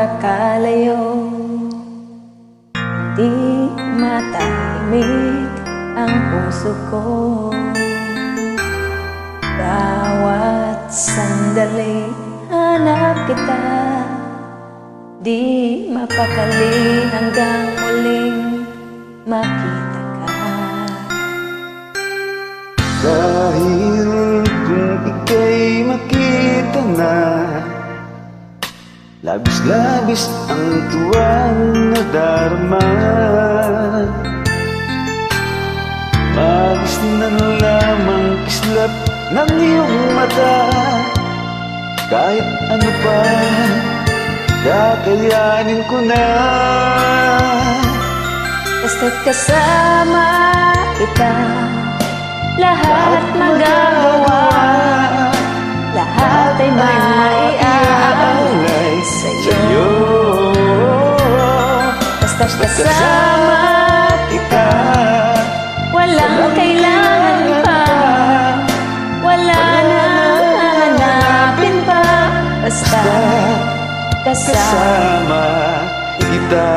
nakakalayo. Di matahimik ang puso ko. Bawat sandali hanap kita, di mapakali hanggang muling makita ka. Dahil kung ika'y makita na, labis-labis ang tuwang nadarama. Magis na lamang kislap ng iyong mata. Kahit ano pa, kakayanin ko na. Basta't kasama kita, lahat magagawa. Lahat ay maiaalay sa'yo. Basta't kasama kita, walang kailangan pa, wala nang hahanapin pa. Basta kasama kita.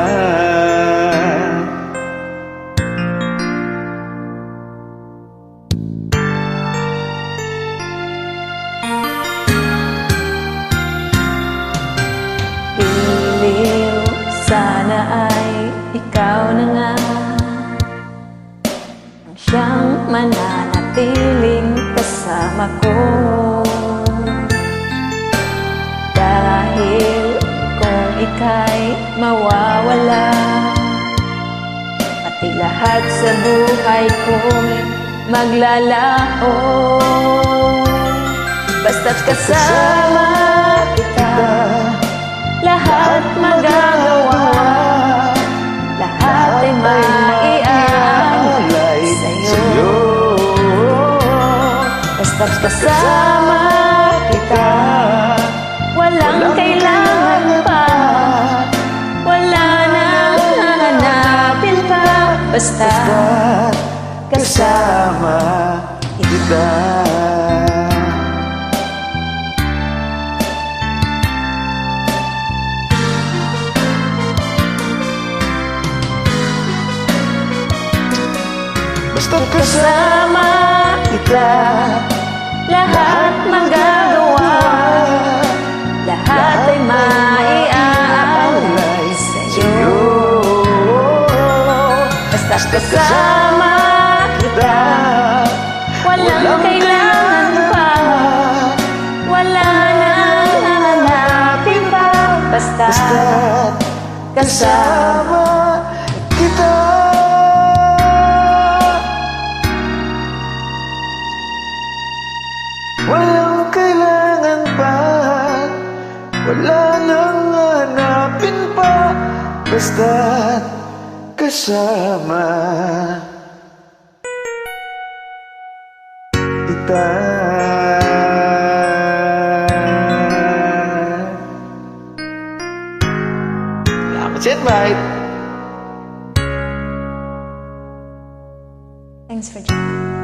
Iliw, sana ay ikaw na nga ang siyang mananatiling kasama ko. Dahil kung ika'y mawawala, pati lahat sa buhay ko'y maglalaho. Basta't kasama kita, lahat magagawa. Lahat ay maiaalay sa'yo. Basta't kasama kita, walang kailangan pa, wala nang hahanapin pa. Basta kasama kita. Basta't kasama kita, lahat magagawa. Lahat ay maiaalay sa'yo. Basta't kasama kita, walang kailangan pa, wala nang hahanapin pa. Basta kasama kita. Walang kailangan pa, wala nang hanapin pa. Basta't kasama kita. Salamat sa invite. Thanks for joining.